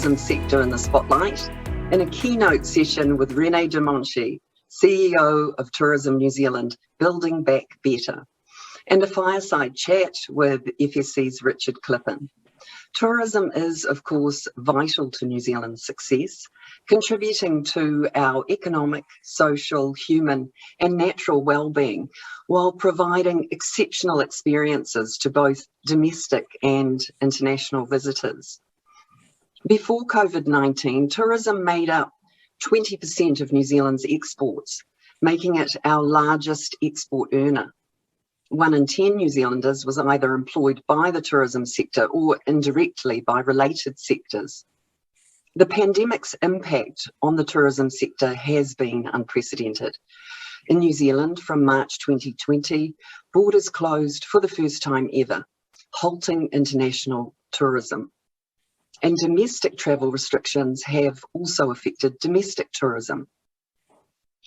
tourism sector in the spotlight in a keynote session with René de Monchy, CEO of Tourism New Zealand, Building Back Better, and a fireside chat with FSC's Richard Klipin. Tourism is, of course, vital to New Zealand's success, contributing to our economic, social, human and natural well-being, while providing exceptional experiences to both domestic and international visitors. Before COVID-19, tourism made up 20% of New Zealand's exports, making it our largest export earner. 1 in 10 New Zealanders was either employed by the tourism sector or indirectly by related sectors. The pandemic's impact on the tourism sector has been unprecedented. In New Zealand, from March 2020, borders closed for the first time ever, halting international tourism. And domestic travel restrictions have also affected domestic tourism.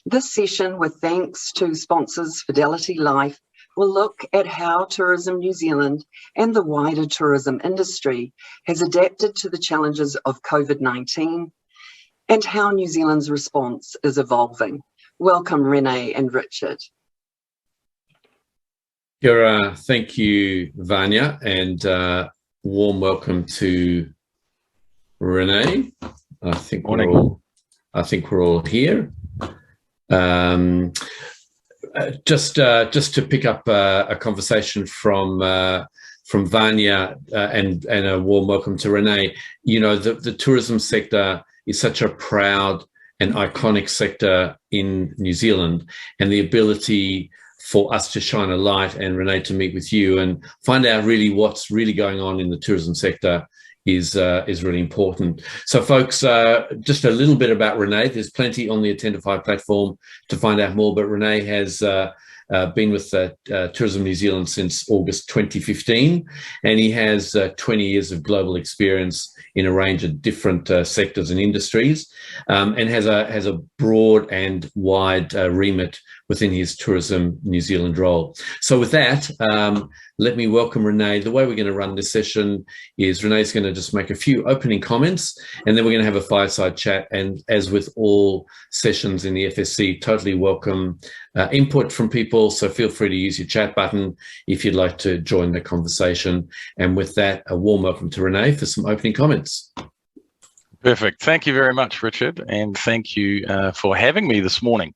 This session, with thanks to sponsors Fidelity Life, will look at how Tourism New Zealand and the wider tourism industry has adapted to the challenges of COVID-19 and how New Zealand's response is evolving. Welcome, René and Richard. Kia thank you, Vanya, and warm welcome to René. I think we're all here. Just to pick up a conversation from Vanya and a warm welcome to René. You know, the tourism sector is such a proud and iconic sector in New Zealand, and the ability for us to shine a light and René to meet with you and find out really what's really going on in the tourism sector is really important. So folks, just a little bit about René. There's plenty on the Attentify platform to find out more, but René has been with Tourism New Zealand since August 2015, and he has 20 years of global experience in a range of different sectors and industries, and has a broad and wide remit within his Tourism New Zealand role. So with that, let me welcome René. The way we're going to run this session is René's going to just make a few opening comments, and then we're going to have a fireside chat. And as with all sessions in the FSC, totally welcome input from people. So feel free to use your chat button if you'd like to join the conversation. And with that, a warm welcome to René for some opening comments. Perfect. Thank you very much, Richard, and thank you for having me this morning.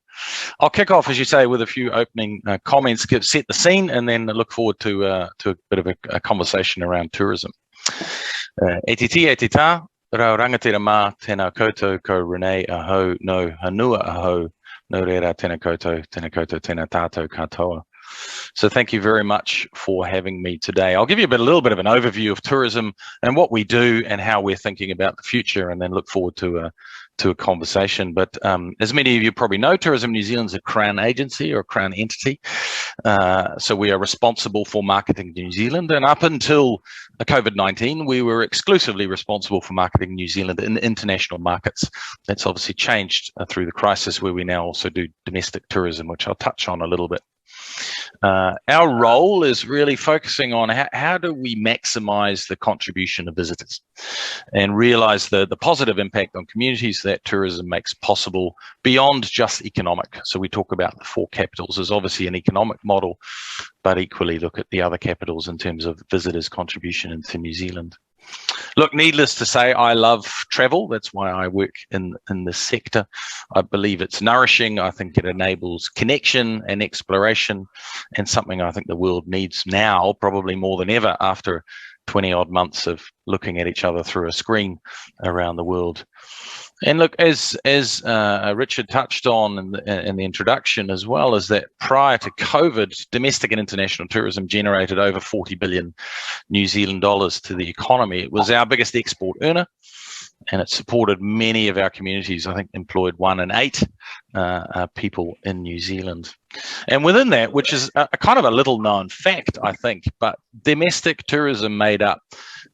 I'll kick off, as you say, with a few opening comments, set the scene, and then look forward to a bit of a conversation around tourism. E titi e te tā, rau rangatira mā, tēnā koutou ko René aho, no hanua aho, no reira tēnā koutou, tēnā tātou katoa. So thank you very much for having me today. I'll give you a little bit of an overview of tourism and what we do and how we're thinking about the future, and then look forward to a conversation. But as many of you probably know, Tourism New Zealand is a Crown agency or a Crown entity. So we are responsible for marketing New Zealand. And up until COVID-19, we were exclusively responsible for marketing New Zealand in international markets. That's obviously changed through the crisis, where we now also do domestic tourism, which I'll touch on a little bit. Our role is really focusing on how do we maximize the contribution of visitors and realize the positive impact on communities that tourism makes possible beyond just economic. So we talk about the 4 capitals as obviously an economic model, but equally look at the other capitals in terms of visitors' contribution into New Zealand. Look, needless to say, I love travel. That's why I work in this sector. I believe it's nourishing. I think it enables connection and exploration, and something I think the world needs now, probably more than ever, after 20 odd months of looking at each other through a screen around the world. And look, as Richard touched on in the introduction as well, is that prior to COVID, domestic and international tourism generated over 40 billion New Zealand dollars to the economy. It was our biggest export earner, and it supported many of our communities. I think employed 1 in 8 people in New Zealand. And within that, which is a kind of a little known fact, I think, but domestic tourism made up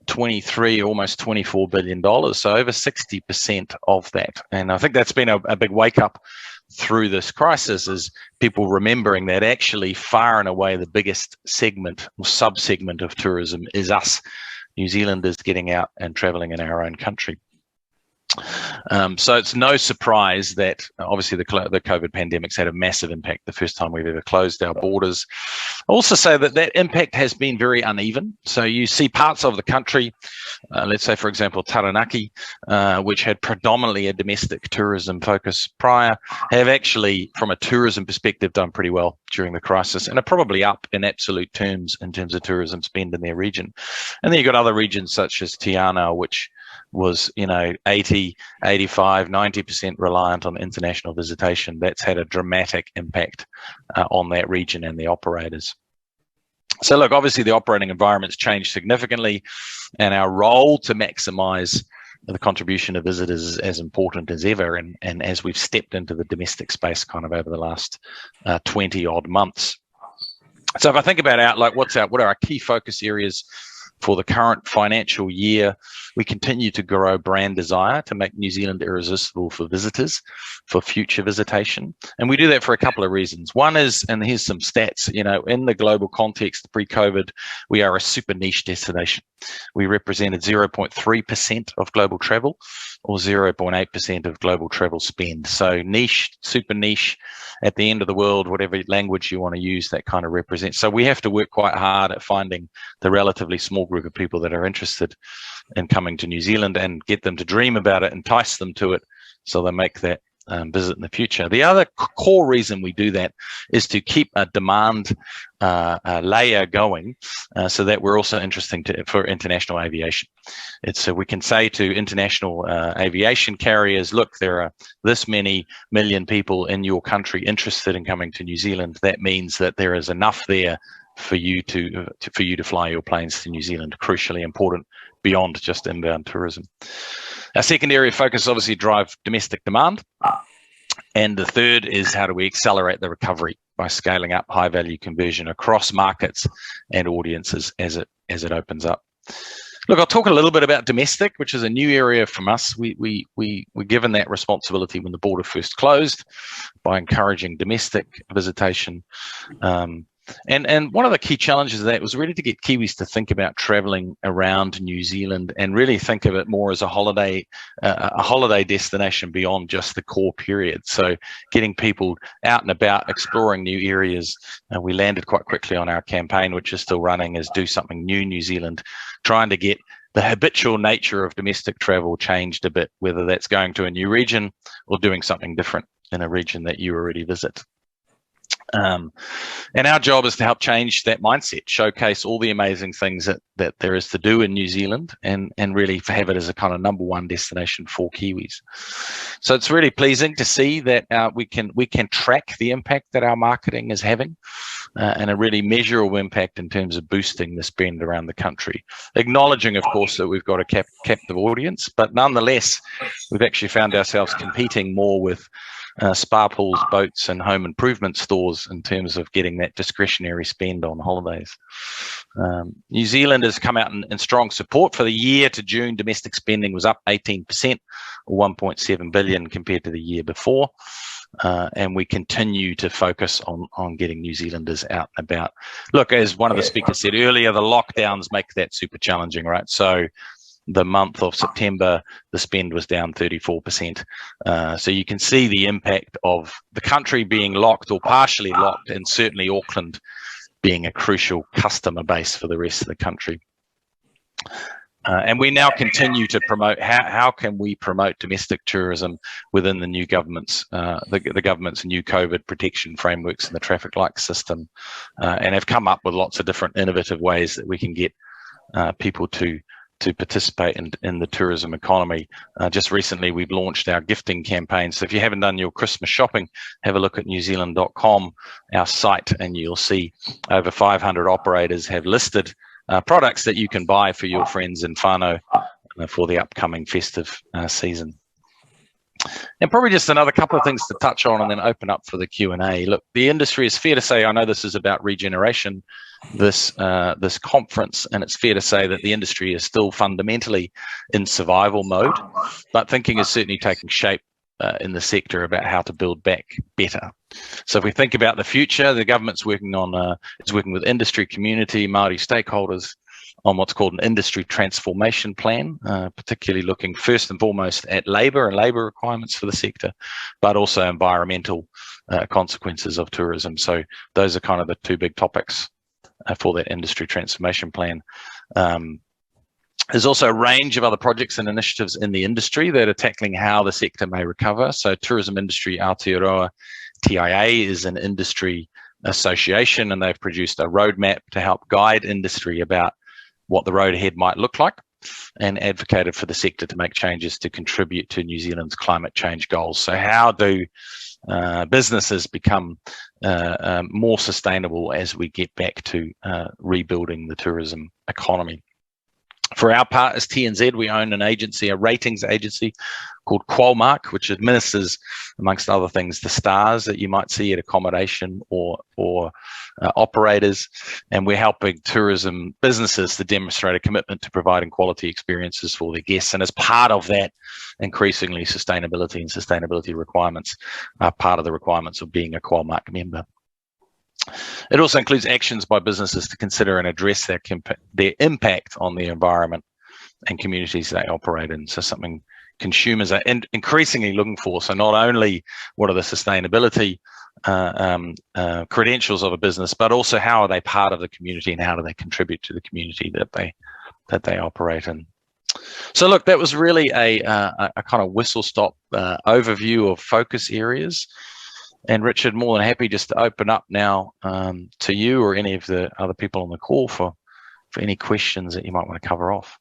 23, almost $24 billion, so over 60% of that. And I think that's been a big wake up through this crisis, is people remembering that actually far and away the biggest segment or sub-segment of tourism is us, New Zealanders, getting out and traveling in our own country. So it's no surprise that obviously the COVID pandemic's had a massive impact, the first time we've ever closed our borders. I also say that that impact has been very uneven. So you see parts of the country, let's say, for example, Taranaki, which had predominantly a domestic tourism focus prior, have actually, from a tourism perspective, done pretty well during the crisis and are probably up in absolute terms in terms of tourism spend in their region. And then you've got other regions such as Te Anau, which was, 80, 85, 90% reliant on international visitation. That's had a dramatic impact on that region and the operators. So look, obviously the operating environment's changed significantly, and our role to maximize the contribution of visitors is as important as ever. And as we've stepped into the domestic space kind of over the last 20 odd months. So if I think about what are our key focus areas for the current financial year, we continue to grow brand desire to make New Zealand irresistible for visitors, for future visitation. And we do that for a couple of reasons. One is, and here's some stats, in the global context, pre-COVID, we are a super niche destination. We represented 0.3% of global travel or 0.8% of global travel spend. So niche, super niche, at the end of the world, whatever language you want to use, that kind of represents. So we have to work quite hard at finding the relatively small group of people that are interested in coming to New Zealand and get them to dream about it, entice them to it, so they make that visit in the future. The other core reason we do that is to keep a demand layer going, so that we're also interesting for international aviation. It's so we can say to international aviation carriers, look, there are this many million people in your country interested in coming to New Zealand. That means that there is enough there for you to fly your planes to New Zealand. Crucially important beyond just inbound tourism. Our second area of focus is obviously drive domestic demand. And the third is how do we accelerate the recovery by scaling up high value conversion across markets and audiences as it opens up. Look, I'll talk a little bit about domestic, which is a new area from us. We were given that responsibility when the border first closed by encouraging domestic visitation. And one of the key challenges of that was really to get Kiwis to think about traveling around New Zealand and really think of it more as a holiday destination beyond just the core period. So getting people out and about, exploring new areas. We landed quite quickly on our campaign, which is still running, as Do Something New New Zealand, trying to get the habitual nature of domestic travel changed a bit, whether that's going to a new region or doing something different in a region that you already visit. And our job is to help change that mindset, showcase all the amazing things that there is to do in New Zealand, and really have it as a kind of #1 destination for Kiwis. So it's really pleasing to see that we can track the impact that our marketing is having, and a really measurable impact in terms of boosting the spend around the country. Acknowledging, of course, that we've got a captive audience, but nonetheless, we've actually found ourselves competing more with spa pools, boats, and home improvement stores in terms of getting that discretionary spend on holidays. New Zealand has come out in strong support. For the year to June, domestic spending was up 18%, or 1.7 billion compared to the year before. And we continue to focus on getting New Zealanders out and about. Look, as one of the speakers said earlier, the lockdowns make that super challenging, right? So the month of September, the spend was down 34%. So you can see the impact of the country being locked or partially locked, and certainly Auckland being a crucial customer base for the rest of the country. And we now continue to promote, how can we promote domestic tourism within the new government's, the government's new COVID protection frameworks and the traffic light system, and have come up with lots of different innovative ways that we can get people to participate in the tourism economy. Just recently, we've launched our gifting campaign. So if you haven't done your Christmas shopping, have a look at newzealand.com, our site, and you'll see over 500 operators have listed products that you can buy for your friends and whānau for the upcoming festive season. And probably just another couple of things to touch on and then open up for the Q&A. Look, the industry, is fair to say, I know this is about regeneration, this conference, and it's fair to say that the industry is still fundamentally in survival mode, but thinking is certainly taking shape in the sector about how to build back better. So if we think about the future, the government's working on is working with industry, community, Māori stakeholders on what's called an industry transformation plan, particularly looking first and foremost at labour and labour requirements for the sector, but also environmental consequences of tourism. So those are kind of the two big topics for that industry transformation plan. There's also a range of other projects and initiatives in the industry that are tackling how the sector may recover. So Tourism Industry Aotearoatia TIA is an industry association, and they've produced a roadmap to help guide industry about what the road ahead might look like, and advocated for the sector to make changes to contribute to New Zealand's climate change goals. So how do businesses become more sustainable as we get back to rebuilding the tourism economy? For our part as TNZ, we own an agency, a ratings agency called Qualmark, which administers, amongst other things, the stars that you might see at accommodation or operators. And we're helping tourism businesses to demonstrate a commitment to providing quality experiences for their guests. And as part of that, increasingly sustainability and sustainability requirements are part of the requirements of being a Qualmark member. It also includes actions by businesses to consider and address their impact on the environment and communities they operate in. So something consumers are increasingly looking for. So not only what are the sustainability credentials of a business, but also how are they part of the community and how do they contribute to the community that they operate in. So look, that was really a kind of whistle-stop overview of focus areas. And Richard, more than happy just to open up now to you or any of the other people on the call for any questions that you might want to cover off.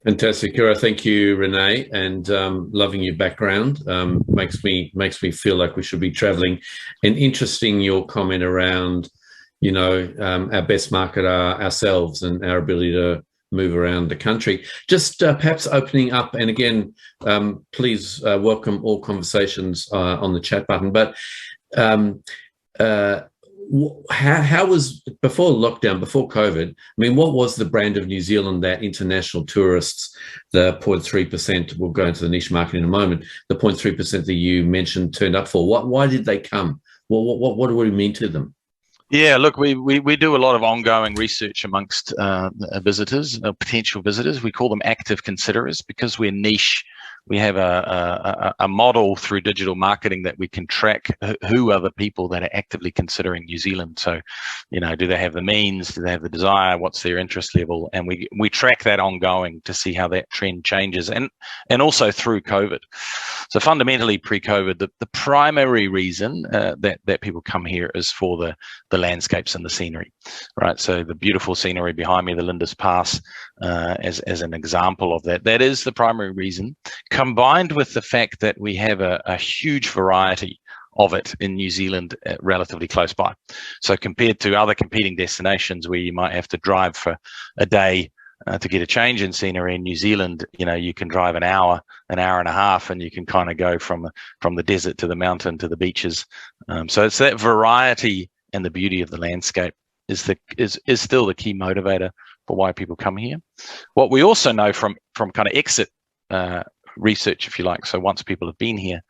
Fantastic, Kira. Thank you, René, and loving your background. Makes me feel like we should be travelling. And interesting your comment around, you know, our best market are ourselves and our ability to move around the country. Just perhaps opening up, and again, please welcome all conversations on the chat button. But how was, before lockdown, before COVID, I mean, what was the brand of New Zealand that international tourists, the 0.3%, we'll go into the niche market in a moment, the 0.3% that you mentioned turned up for? Why did they come? What do we mean to them? Yeah, look, we do a lot of ongoing research amongst visitors, potential visitors. We call them active considerers because we're niche. We have a model through digital marketing that we can track who are the people that are actively considering New Zealand. So, you know, do they have the means? Do they have the desire? What's their interest level? And we track that ongoing to see how that trend changes, and also through COVID. So fundamentally, pre-COVID, the primary reason that people come here is for the landscapes and the scenery, right? So the beautiful scenery behind me, the Linda's Pass, as an example of that. That is the primary reason, combined with the fact that we have a huge variety of it in New Zealand, relatively close by. So compared to other competing destinations where you might have to drive for a day to get a change in scenery, in New Zealand, you know, you can drive an hour and a half, and you can kind of go from the desert to the mountain to the beaches. So it's that variety and the beauty of the landscape is still the key motivator for why people come here. What we also know from kind of exit research, if you like, so once people have been here,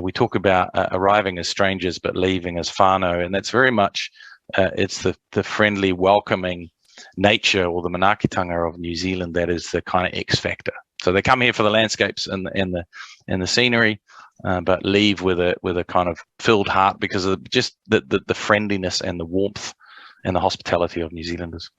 we talk about arriving as strangers but leaving as whānau, and that's very much it's the friendly, welcoming nature or the manaakitanga of New Zealand that is the kind of X factor. So they come here for the landscapes and the scenery, but leave with a kind of filled heart because of just the friendliness and the warmth and the hospitality of New Zealanders.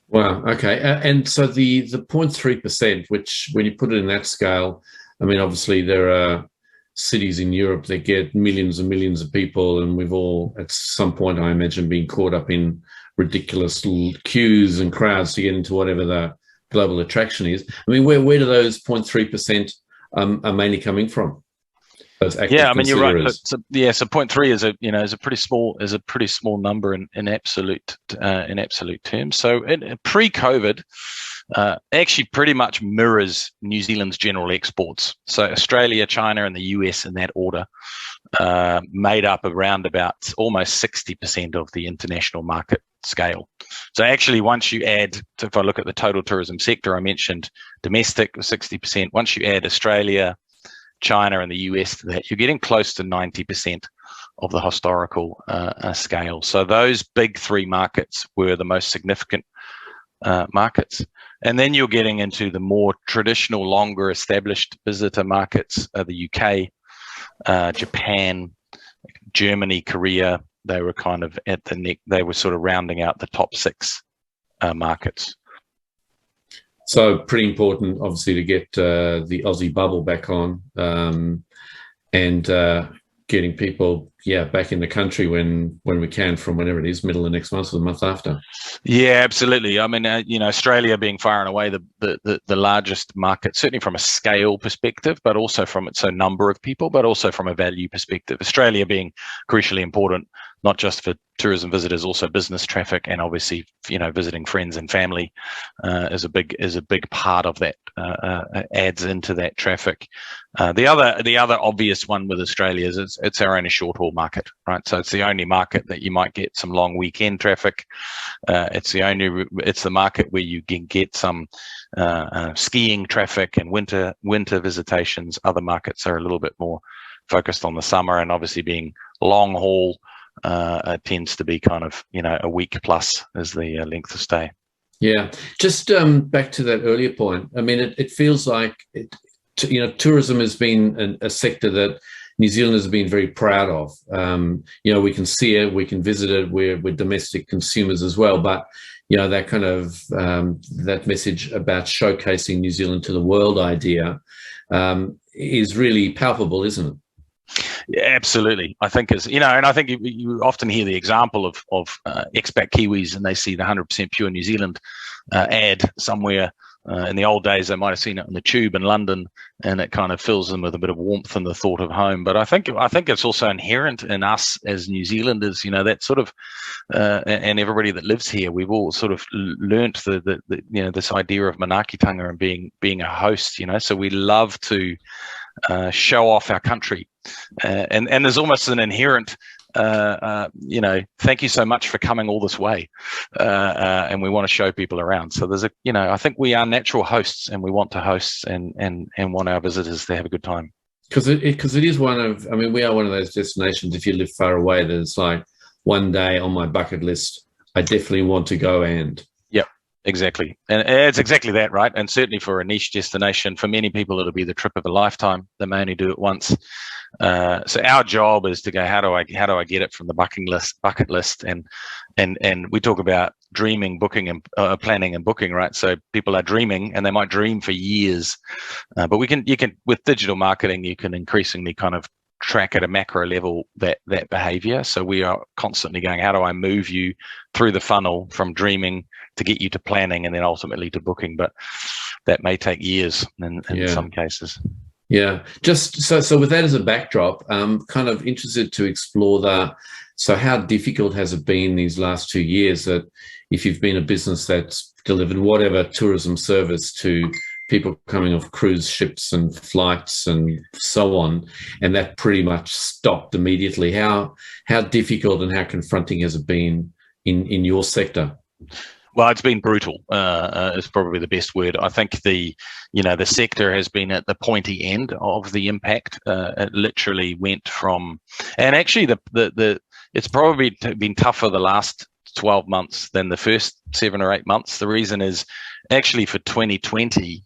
Wow. Okay. And so the 0.3%, which when you put it in that scale, I mean, obviously there are cities in Europe that get millions and millions of people, and we've all at some point, I imagine, been caught up in ridiculous queues and crowds to get into whatever the global attraction is. I mean, where do those 0.3% are mainly coming from? Yeah, I mean, you're right. So 0.3 is a pretty small number in absolute terms. So pre-COVID, actually pretty much mirrors New Zealand's general exports. So Australia, China, and the US in that order made up around about almost 60% of the international market scale. So actually, once you add, so if I look at the total tourism sector, I mentioned domestic was 60%. Once you add Australia, China, and the US to that, you're getting close to 90% of the historical scale. So those big three markets were the most significant markets. And then you're getting into the more traditional, longer established visitor markets, the UK, Japan, Germany, Korea. They were kind of at the neck. They were sort of rounding out the top 6 markets. So pretty important, obviously, to get the Aussie bubble back on, and getting people, back in the country when we can, from whenever it is, middle of next month or the month after. Yeah, absolutely. I mean, Australia being far and away the largest market, certainly from a scale perspective, but also from its own number of people, but also from a value perspective. Australia being crucially important, not just for tourism visitors, also business traffic, and obviously, visiting friends and family is a big part of that. Adds into that traffic. The other obvious one with Australia is it's our only short haul market, right? So it's the only market that you might get some long weekend traffic. It's the market where you can get some skiing traffic and winter visitations. Other markets are a little bit more focused on the summer, and obviously being long haul tends to be kind of a week plus is the length of stay. Yeah, just back to that earlier point. I mean, it feels like tourism has been a sector that New Zealand has been very proud of. We can see it, we can visit it. We're domestic consumers as well, but that kind of that message about showcasing New Zealand to the world idea is really palpable, isn't it? Yeah, absolutely. I think and I think you often hear the example of expat Kiwis, and they see the 100% pure New Zealand ad somewhere. In the old days, they might have seen it on the tube in London, and it kind of fills them with a bit of warmth and the thought of home. But I think it's also inherent in us as New Zealanders, that sort of, and everybody that lives here. We've all sort of learnt this idea of manaakitanga and being a host. So we love to show off our country, and there's almost an inherent thank you so much for coming all this way, and we want to show people around. So there's I think we are natural hosts, and we want to host and want our visitors to have a good time. Because it is we are one of those destinations, if you live far away, that it's like one day on my bucket list, I definitely want to go. And exactly. And it's exactly that, right? And certainly for a niche destination, for many people, it'll be the trip of a lifetime. They may only do it once. So our job is to go, how do I get it from the bucket list? And we talk about dreaming, booking, and planning and booking, right? So people are dreaming, and they might dream for years. But you can, with digital marketing, you can increasingly kind of track at a macro level that behavior. So we are constantly going, how do I move you through the funnel from dreaming to get you to planning and then ultimately to booking? But that may take years in some cases. Yeah, just so with that as a backdrop, I'm kind of interested to explore so how difficult has it been these last 2 years, that if you've been a business that's delivered whatever tourism service to people coming off cruise ships and flights and so on, and that pretty much stopped immediately. How difficult and how confronting has it been in your sector? Well, it's been brutal, is probably the best word. I think the sector has been at the pointy end of the impact. It literally went from, and actually it's probably been tougher the last 12 months than the first 7 or 8 months. The reason is actually for 2020,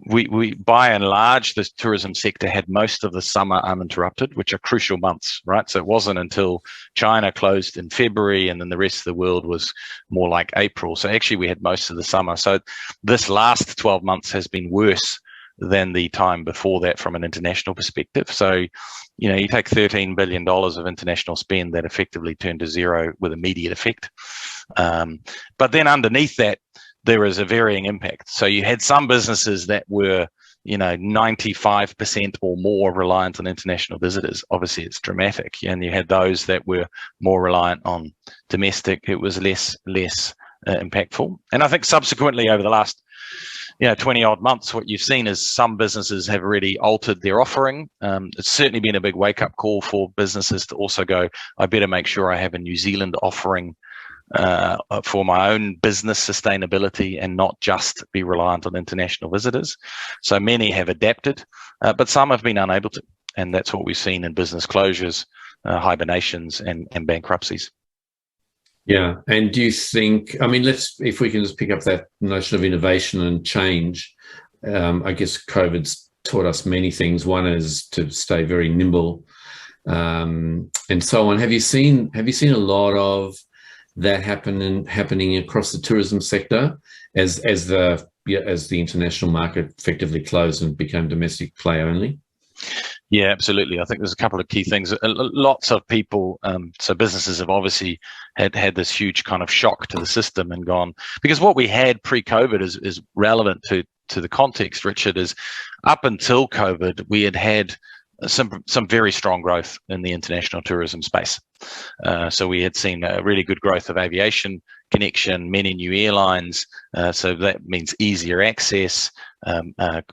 we by and large, the tourism sector had most of the summer uninterrupted, which are crucial months, right? So it wasn't until China closed in February, and then the rest of the world was more like April. So actually we had most of the summer. So this last 12 months has been worse than the time before that from an international perspective. So, you take $13 billion of international spend that effectively turned to zero with immediate effect. But then underneath that, there is a varying impact. So you had some businesses that were, 95% or more reliant on international visitors. Obviously, it's dramatic. And you had those that were more reliant on domestic. It was less impactful. And I think subsequently over the last 20 odd months, what you've seen is some businesses have really altered their offering. It's certainly been a big wake up call for businesses to also go, I better make sure I have a New Zealand offering for my own business sustainability and not just be reliant on international visitors. So many have adapted, but some have been unable to. And that's what we've seen in business closures, hibernations and bankruptcies. Yeah, and do you think, I mean, if we can just pick up that notion of innovation and change, I guess COVID's taught us many things. One is to stay very nimble, and so on. Have you seen a lot of that happening across the tourism sector as the international market effectively closed and became domestic play only? Yeah, absolutely. I think there's a couple of key things. Lots of people, so businesses have obviously had this huge kind of shock to the system and gone, because what we had pre-COVID is relevant to the context, Richard, is up until COVID, we had some very strong growth in the international tourism space. So we had seen a really good growth of aviation connection, many new airlines. So that means easier access,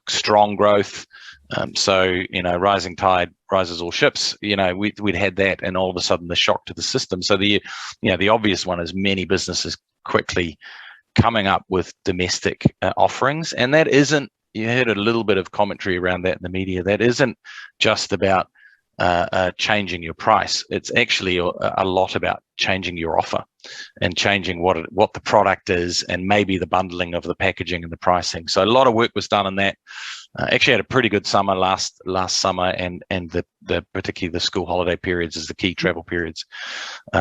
strong growth. So, rising tide rises all ships. We'd had that, and all of a sudden the shock to the system. So the obvious one is many businesses quickly coming up with domestic offerings, and that isn't. You heard a little bit of commentary around that in the media. That isn't just about changing your price. It's actually a lot about changing your offer and changing what the product is, and maybe the bundling of the packaging and the pricing. So a lot of work was done on that. Actually had a pretty good summer last summer, and particularly the school holiday periods as the key travel periods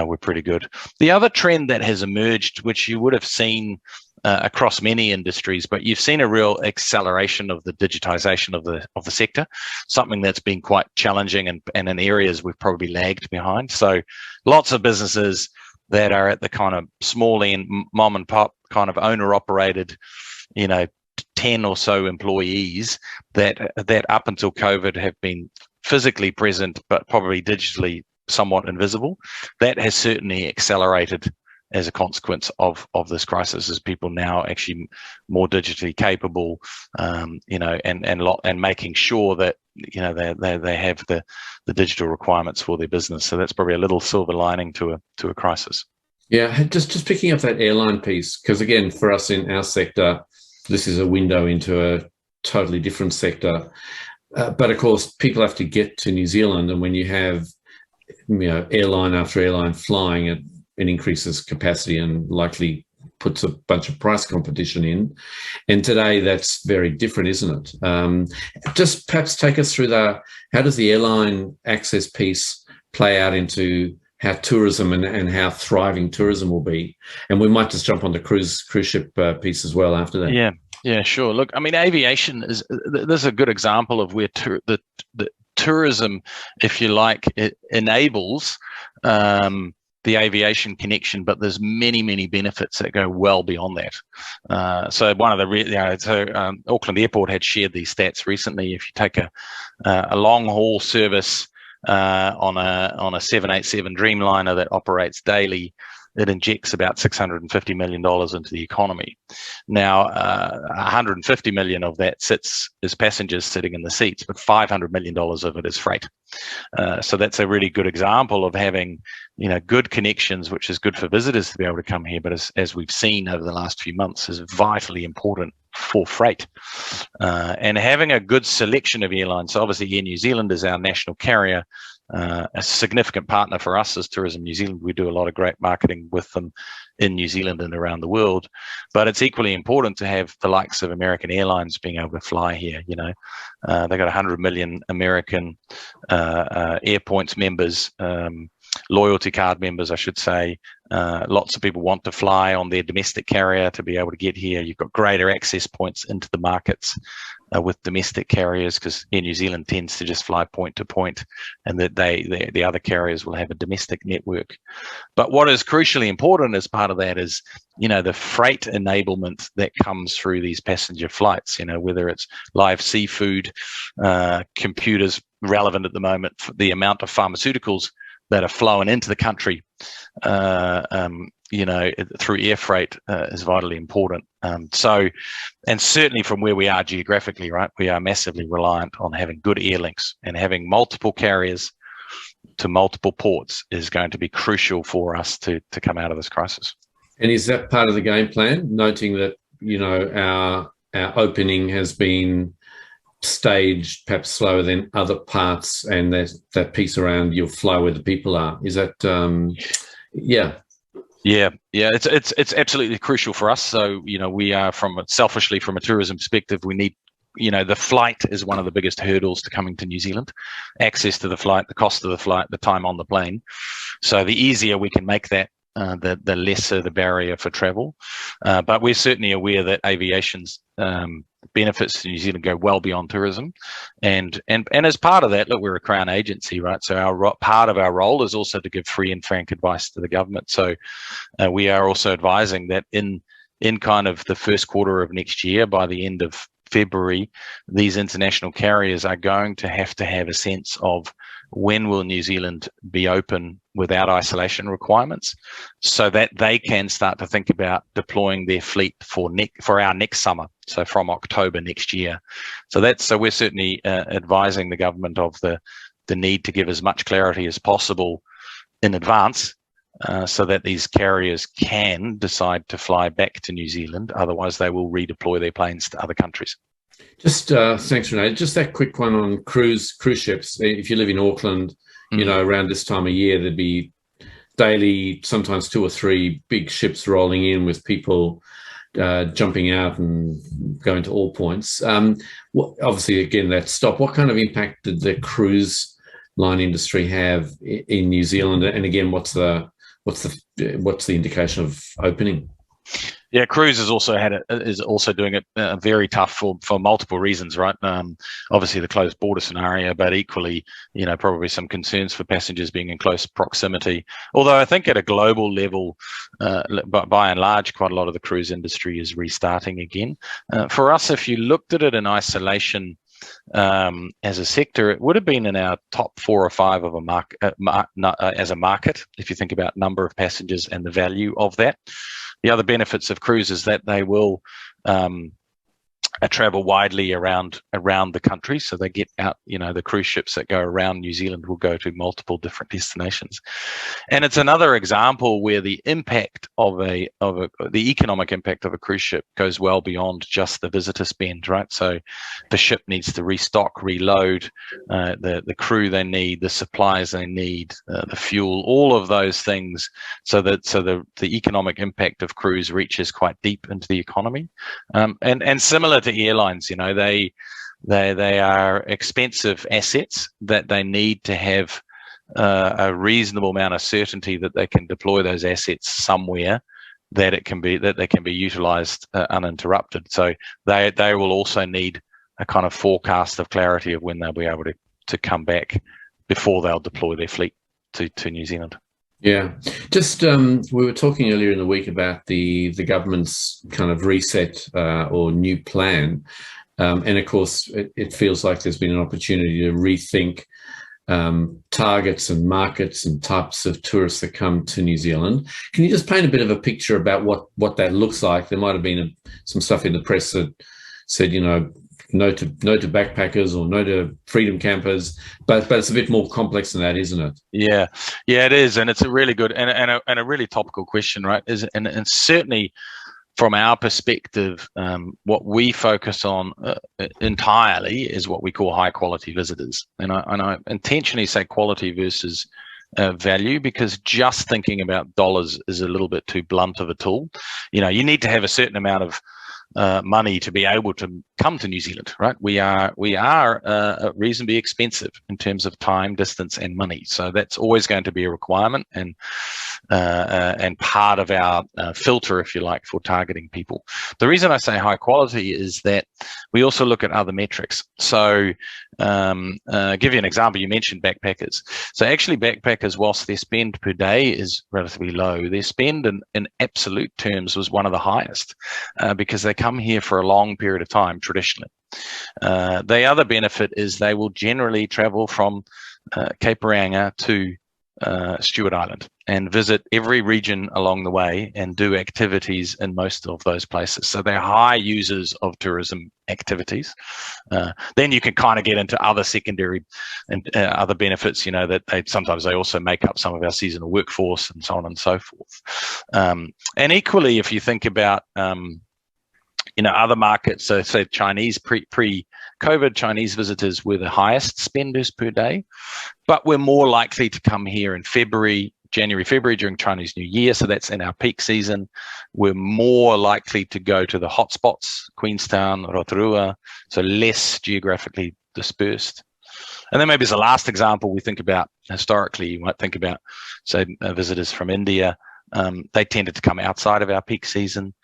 were pretty good. The other trend that has emerged, which you would have seen across many industries, but you've seen a real acceleration of the digitization of the sector, something that's been quite challenging and in areas we've probably lagged behind. So lots of businesses that are at the kind of small end, mom and pop kind of owner operated, 10 or so employees that up until COVID have been physically present, but probably digitally somewhat invisible. That has certainly accelerated as a consequence of this crisis, as people now actually more digitally capable, and making sure that they have the digital requirements for their business. So that's probably a little silver lining to a crisis. Yeah, just picking up that airline piece, because again, for us in our sector, this is a window into a totally different sector. But of course, people have to get to New Zealand, and when you have airline after airline flying, it increases capacity and likely puts a bunch of price competition in. And today that's very different, isn't it? Just perhaps take us through how does the airline access piece play out into how tourism and how thriving tourism will be? And we might just jump on the cruise ship piece as well after that. Yeah, sure. Look, I mean, aviation there's a good example of where the tourism, if you like, it enables the aviation connection, but there's many benefits that go well beyond that. So one of the Auckland Airport had shared these stats recently. If you take a long haul service on a 787 Dreamliner that operates daily, it injects about $650 million into the economy. Now, 150 million of that sits as passengers sitting in the seats, but $500 million of it is freight. So that's a really good example of having, good connections, which is good for visitors to be able to come here, but as we've seen over the last few months, is vitally important for freight. And having a good selection of airlines. So obviously Air New Zealand is our national carrier, a significant partner for us as Tourism New Zealand. We do a lot of great marketing with them in New Zealand and around the world, but it's equally important to have the likes of American Airlines being able to fly here. They've got 100 million American AirPoints members, loyalty card members, I should say. Lots of people want to fly on their domestic carrier to be able to get here. You've got greater access points into the markets with domestic carriers, because Air New Zealand tends to just fly point to point, and that the other carriers will have a domestic network. But what is crucially important as part of that is, the freight enablement that comes through these passenger flights, whether it's live seafood, computers relevant at the moment, for the amount of pharmaceuticals that are flowing into the country, through air freight is vitally important. And certainly from where we are geographically, right, we are massively reliant on having good air links, and having multiple carriers to multiple ports is going to be crucial for us to come out of this crisis. And is that part of the game plan, noting that, our opening has been staged perhaps slower than other parts, and there's that piece around your flow where the people are? Is that Yeah, it's absolutely crucial for us. So, we are selfishly from a tourism perspective, we need, the flight is one of the biggest hurdles to coming to New Zealand. Access to the flight, the cost of the flight, the time on the plane. So the easier we can make that, the lesser the barrier for travel. But we're certainly aware that aviation's benefits to New Zealand go well beyond tourism, and as part of that, look, we're a Crown agency, right? So part of our role is also to give free and frank advice to the government. So we are also advising that in kind of the first quarter of next year, by the end of February, these international carriers are going to have a sense of when will New Zealand be open without isolation requirements, so that they can start to think about deploying their fleet for our next summer, so from October next year. So we're certainly advising the government of the need to give as much clarity as possible in advance, so that these carriers can decide to fly back to New Zealand. Otherwise, they will redeploy their planes to other countries. Just thanks, René. Just that quick one on cruise ships. If you live in Auckland, around this time of year, there'd be daily, sometimes 2 or 3 big ships rolling in with people jumping out and going to all points. Obviously, again, that stop. What kind of impact did the cruise line industry have in New Zealand? And again, what's the indication of opening? Yeah, cruise is also doing it very tough for multiple reasons, right? Obviously the closed border scenario, but equally, probably some concerns for passengers being in close proximity. Although I think at a global level, by and large, quite a lot of the cruise industry is restarting again. For us, if you looked at it in isolation, as a sector, it would have been in our top 4 or 5 of a market as a market, if you think about number of passengers and the value of that. The other benefits of cruise is that they will travel widely around the country, so they get out. The cruise ships that go around New Zealand will go to multiple different destinations, and it's another example where the impact of the economic impact of a cruise ship goes well beyond just the visitor spend, right? So the ship needs to restock, reload, the crew they need, the supplies they need, the fuel, all of those things, so the economic impact of cruise reaches quite deep into the economy, and similar to airlines, they are expensive assets that they need to have a reasonable amount of certainty that they can deploy those assets somewhere that they can be utilized uninterrupted. So they will also need a kind of forecast of clarity of when they'll be able to come back before they'll deploy their fleet to New Zealand. Yeah, just we were talking earlier in the week about the government's kind of reset or new plan, and of course it feels like there's been an opportunity to rethink targets and markets and types of tourists that come to New Zealand. Can you just paint a bit of a picture about what that looks like? There might have been some stuff in the press that said, no to backpackers or no to freedom campers, but it's a bit more complex than that, isn't it? Yeah, it is, and it's a really good and a really topical question, right? And certainly from our perspective, what we focus on entirely is what we call high quality visitors, and I intentionally say quality versus value, because just thinking about dollars is a little bit too blunt of a tool. You need to have a certain amount of money to be able to come to New Zealand, right? We are reasonably expensive in terms of time, distance, and money. So that's always going to be a requirement and part of our filter, if you like, for targeting people. The reason I say high quality is that we also look at other metrics. So give you an example. You mentioned backpackers. So actually backpackers, whilst their spend per day is relatively low, their spend in absolute terms was one of the highest because they come here for a long period of time traditionally. The other benefit is they will generally travel from Cape Reinga to Stewart Island and visit every region along the way and do activities in most of those places. So they're high users of tourism activities. Then you can kind of get into other secondary and other benefits, that sometimes they also make up some of our seasonal workforce and so on and so forth. And equally, if you think about other markets, so say Chinese pre-COVID Chinese visitors were the highest spenders per day, but we're more likely to come here in February, January, February during Chinese New Year, so that's in our peak season. We're more likely to go to the hotspots, Queenstown, Aotearoatia, so less geographically dispersed. And then maybe as a last example, we think about historically, you might think about, say, visitors from India. They tended to come outside of our peak season.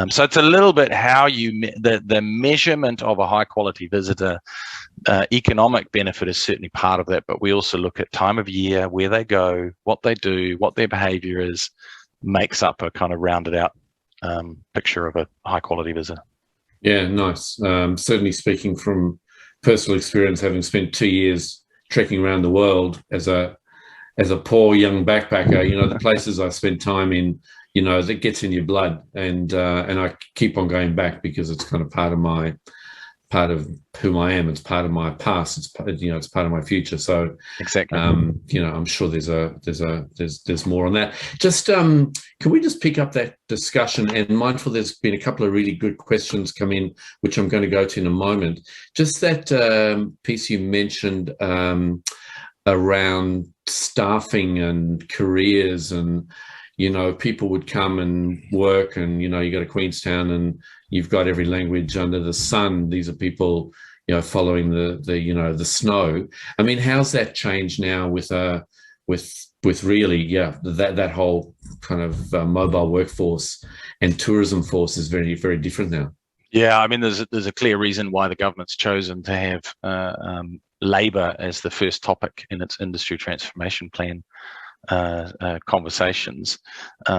So it's a little bit how the measurement of a high quality visitor. Economic benefit is certainly part of that, but we also look at time of year, where they go, what they do, what their behavior is, makes up a kind of rounded out picture of a high quality visitor. Yeah, nice. Certainly speaking from personal experience, having spent 2 years trekking around the world as a poor young backpacker, you know, the places I spent time in, you know, that gets in your blood, and I keep on going back because it's kind of part of who I am. It's part of my past. It's part of my future. So exactly, you know, I'm sure there's more on that. Just can we just pick up that discussion? And mindful, there's been a couple of really good questions come in, which I'm going to go to in a moment. Just that piece you mentioned around staffing and careers, and you know, people would come and work, and you know, you go to Queenstown and you've got every language under the sun. These are people, you know, following the snow. I mean, how's that changed now with really, yeah, that whole kind of mobile workforce and tourism force is very, very different now. Yeah, I mean, there's a clear reason why the government's chosen to have labour as the first topic in its industry transformation plan conversations,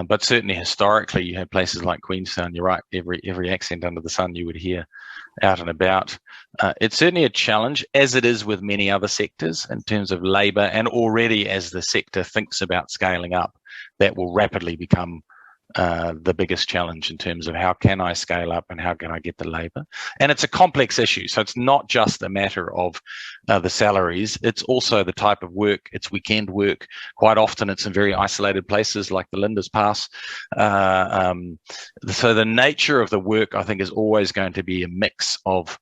but certainly historically you had places like Queenstown. You're right, every accent under the sun you would hear out and about. It's certainly a challenge, as it is with many other sectors in terms of labour, and already as the sector thinks about scaling up, that will rapidly become the biggest challenge in terms of how can I scale up and how can I get the labour. And it's a complex issue, so it's not just a matter of the salaries, it's also the type of work. It's weekend work. Quite often it's in very isolated places like the Linda's Pass. So the nature of the work, I think, is always going to be a mix of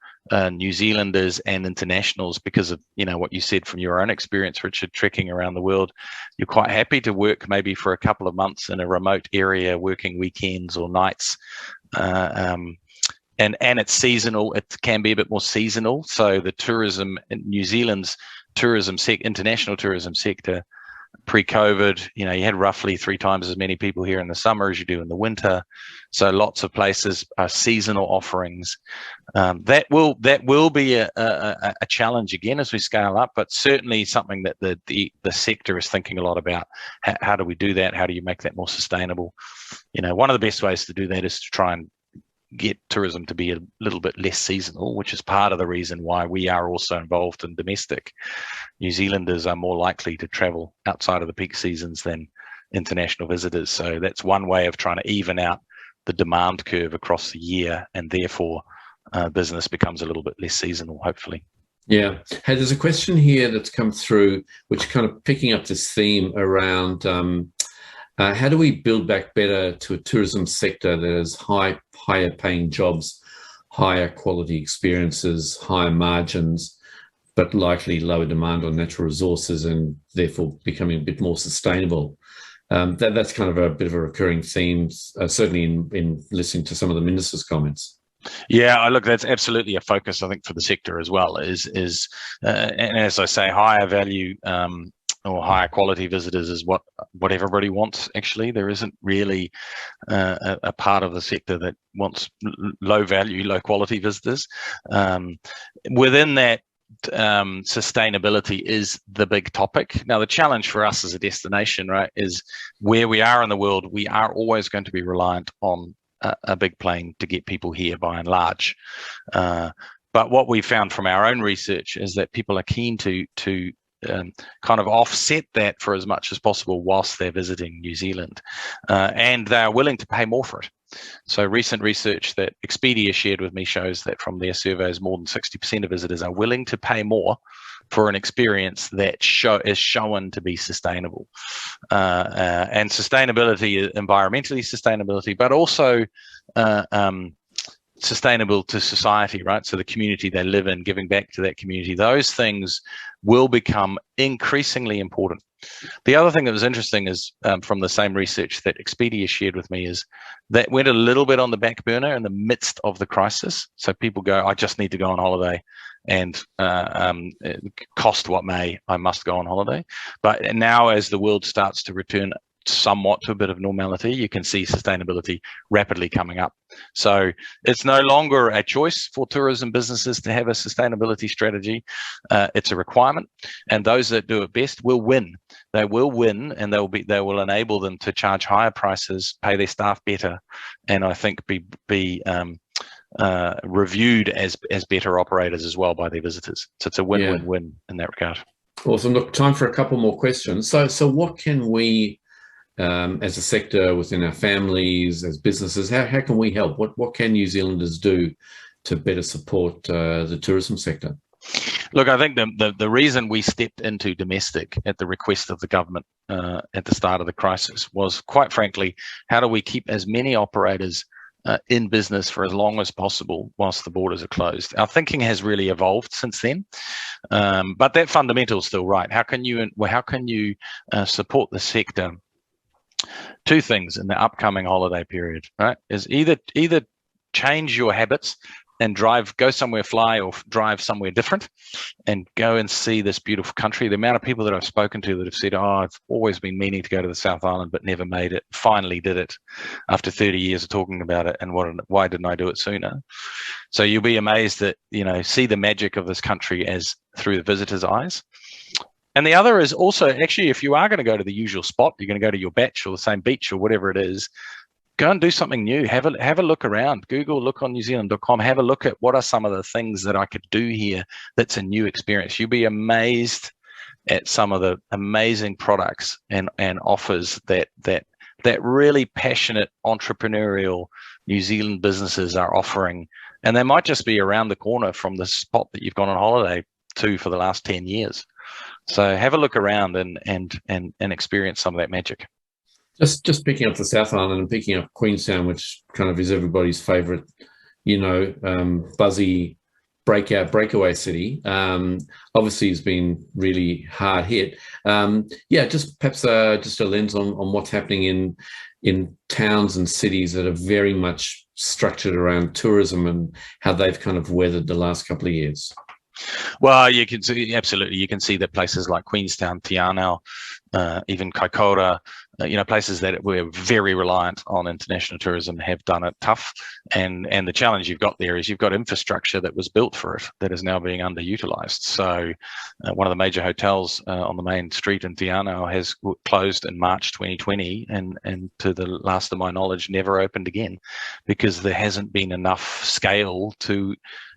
New Zealanders and internationals, because of, you know, what you said from your own experience, Richard, trekking around the world. You're quite happy to work maybe for a couple of months in a remote area, working weekends or nights, and it's seasonal. It can be a bit more seasonal. So the tourism in New Zealand's international tourism sector, pre-COVID, you know, you had roughly 3 times as many people here in the summer as you do in the winter. So lots of places are seasonal offerings. That will be a challenge again as we scale up, but certainly something that the sector is thinking a lot about. How do we do that? How do you make that more sustainable? You know, one of the best ways to do that is to try and get tourism to be a little bit less seasonal, which is part of the reason why we are also involved in domestic. New Zealanders are more likely to travel outside of the peak seasons than international visitors. So that's one way of trying to even out the demand curve across the year, and therefore business becomes a little bit less seasonal, hopefully. Yeah. Hey, there's a question here that's come through, which kind of picking up this theme around how do we build back better to a tourism sector that has higher paying jobs, higher quality experiences, higher margins, but likely lower demand on natural resources, and therefore becoming a bit more sustainable? That's kind of a bit of a recurring theme, certainly in listening to some of the minister's comments. Yeah, look, that's absolutely a focus, I think, for the sector as well. And as I say, higher value or higher quality visitors is what everybody wants. Actually, there isn't really a part of the sector that wants low value, low quality visitors. Within that, sustainability is the big topic. Now, the challenge for us as a destination, right, is where we are in the world, we are always going to be reliant on a big plane to get people here by and large. But what we found from our own research is that people are keen to kind of offset that for as much as possible whilst they're visiting New Zealand, and they are willing to pay more for it. So recent research that Expedia shared with me shows that from their surveys, more than 60% of visitors are willing to pay more for an experience that is shown to be sustainable. And sustainability, environmentally sustainability, but also sustainable to society, right? So the community they live in, giving back to that community, those things will become increasingly important The other thing that was interesting is from the same research that Expedia shared with me is that went a little bit on the back burner in the midst of the crisis. So people go, I just need to go on holiday, and cost what may, I must go on holiday. But now as the world starts to return somewhat to a bit of normality, you can see sustainability rapidly coming up. So it's no longer a choice for tourism businesses to have a sustainability strategy. It's a requirement, and those that do it best will win. They will win, and they will enable them to charge higher prices, pay their staff better, and I think be reviewed as better operators as well by their visitors. So it's a win-win-win in that regard. Awesome. Look, time for a couple more questions. So what can we, as a sector, within our families, as businesses, how can we help? What can New Zealanders do to better support the tourism sector? Look, I think the reason we stepped into domestic at the request of the government at the start of the crisis was, quite frankly, how do we keep as many operators in business for as long as possible whilst the borders are closed? Our thinking has really evolved since then, but that fundamental is still right. How can you support the sector? Two things in the upcoming holiday period, right? Is either change your habits and go somewhere, fly, or drive somewhere different and go and see this beautiful country. The amount of people that I've spoken to that have said, oh, I've always been meaning to go to the South Island but never made it, finally did it after 30 years of talking about it, and why didn't I do it sooner? So you'll be amazed that, see the magic of this country as through the visitor's eyes. And the other is also, actually, if you are going to go to the usual spot, you're going to go to your batch or the same beach or whatever it is, go and do something new. Have a look around. Google, look on newzealand.com, have a look at what are some of the things that I could do here that's a new experience. You'll be amazed at some of the amazing products and offers that really passionate entrepreneurial New Zealand businesses are offering. And they might just be around the corner from the spot that you've gone on holiday to for the last 10 years. So have a look around and experience some of that magic. Just picking up the South Island and picking up Queenstown, which kind of is everybody's favourite, buzzy breakaway city. Obviously, has been really hard hit. Just perhaps just a lens on what's happening in towns and cities that are very much structured around tourism and how they've kind of weathered the last couple of years. Well, you can see, absolutely. You can see that places like Queenstown, Te Anau, even Kaikoura, places that were very reliant on international tourism have done it tough. And the challenge you've got there is you've got infrastructure that was built for it that is now being underutilized. So one of the major hotels on the main street in Te Anau has closed in March 2020 and to the last of my knowledge never opened again because there hasn't been enough scale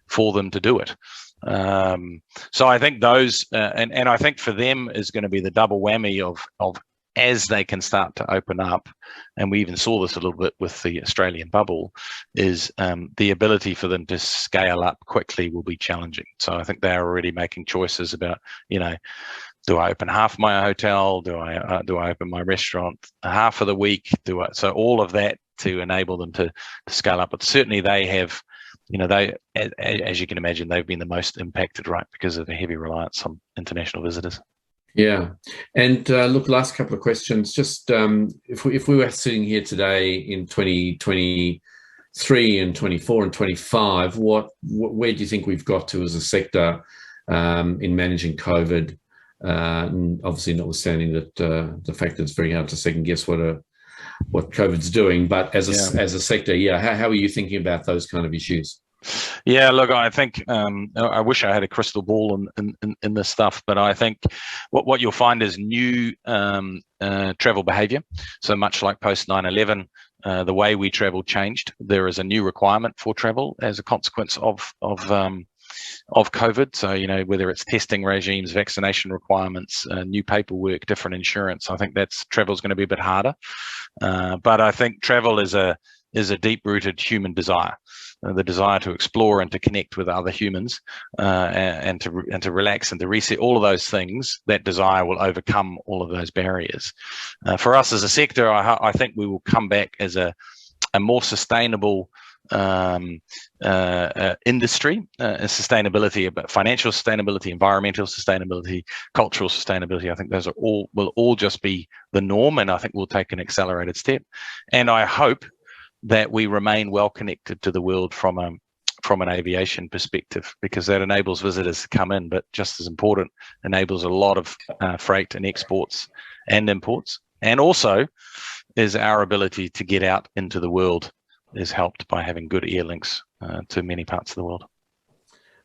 for them to do it. So I think those, and I think for them is going to be the double whammy of as they can start to open up, and we even saw this a little bit with the Australian bubble, is the ability for them to scale up quickly will be challenging. So I think they're already making choices about, do I open half my hotel? Do I open my restaurant half of the week? So all of that to enable them to scale up. But certainly they have. As you can imagine, they've been the most impacted, right, because of the heavy reliance on international visitors. Yeah, and look, last couple of questions. Just if we were sitting here today in 2023 and 24 and 25, where do you think we've got to as a sector in managing COVID? And obviously, notwithstanding that the fact that it's very hard to second guess what COVID's doing, but as a sector, how are you thinking about those kind of issues? Yeah, look, I think I wish I had a crystal ball in this stuff, but I think what you'll find is new travel behaviour. So much like post 9/11, the way we travel changed. There is a new requirement for travel as a consequence of COVID. So, whether it's testing regimes, vaccination requirements, new paperwork, different insurance, I think travel's going to be a bit harder. But I think travel is a deep-rooted human desire, the desire to explore and to connect with other humans, and to relax and to reset. All of those things, that desire will overcome all of those barriers. For us as a sector, I think we will come back as a more sustainable industry, sustainability, about financial sustainability, environmental sustainability, cultural sustainability. I think those will all just be the norm, and I think we'll take an accelerated step. And I hope that we remain well connected to the world from an aviation perspective, because that enables visitors to come in, but just as important, enables a lot of freight and exports and imports, and also is our ability to get out into the world is helped by having good air links to many parts of the world.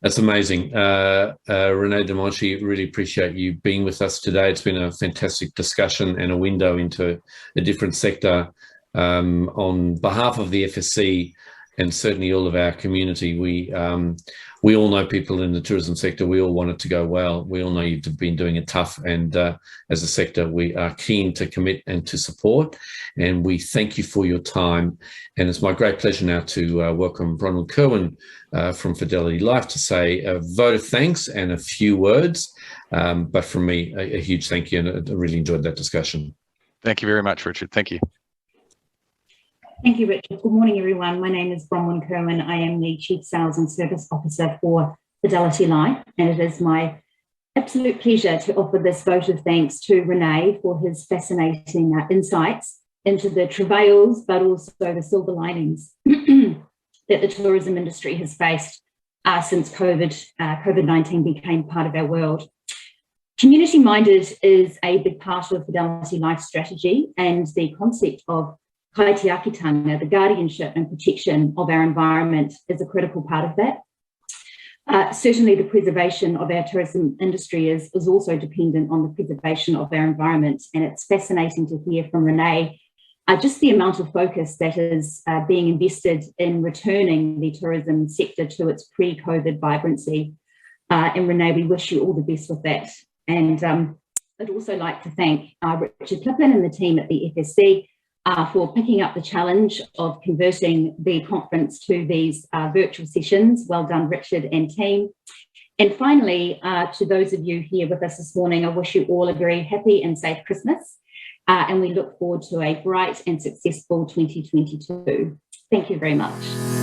That's amazing. René de Monchy, really appreciate you being with us today. It's been a fantastic discussion and a window into a different sector. On behalf of the FSC and certainly all of our community, we all know people in the tourism sector. We all want it to go well. We all know you've been doing it tough, and as a sector, we are keen to commit and to support. And we thank you for your time. And it's my great pleasure now to welcome Bronwyn Kerwin from Fidelity Life to say a vote of thanks and a few words. But from me, a huge thank you, and I really enjoyed that discussion. Thank you very much, Richard. Thank you. Thank you, Richard. Good morning, everyone. My name is Bronwyn Kerwin. I am the Chief Sales and Service Officer for Fidelity Life, and it is my absolute pleasure to offer this vote of thanks to René for his fascinating insights into the travails, but also the silver linings that the tourism industry has faced since COVID-19 became part of our world. Community-minded is a big part of Fidelity Life strategy, and the concept of Aotearoatia, the guardianship and protection of our environment, is a critical part of that. Certainly the preservation of our tourism industry is also dependent on the preservation of our environment, and it's fascinating to hear from René just the amount of focus that is being invested in returning the tourism sector to its pre-COVID vibrancy. And René, we wish you all the best with that. And I'd also like to thank Richard Klipin and the team at the FSC for picking up the challenge of converting the conference to these virtual sessions. Well done, Richard and team. And finally, to those of you here with us this morning, I wish you all a very happy and safe Christmas. And we look forward to a bright and successful 2022. Thank you very much.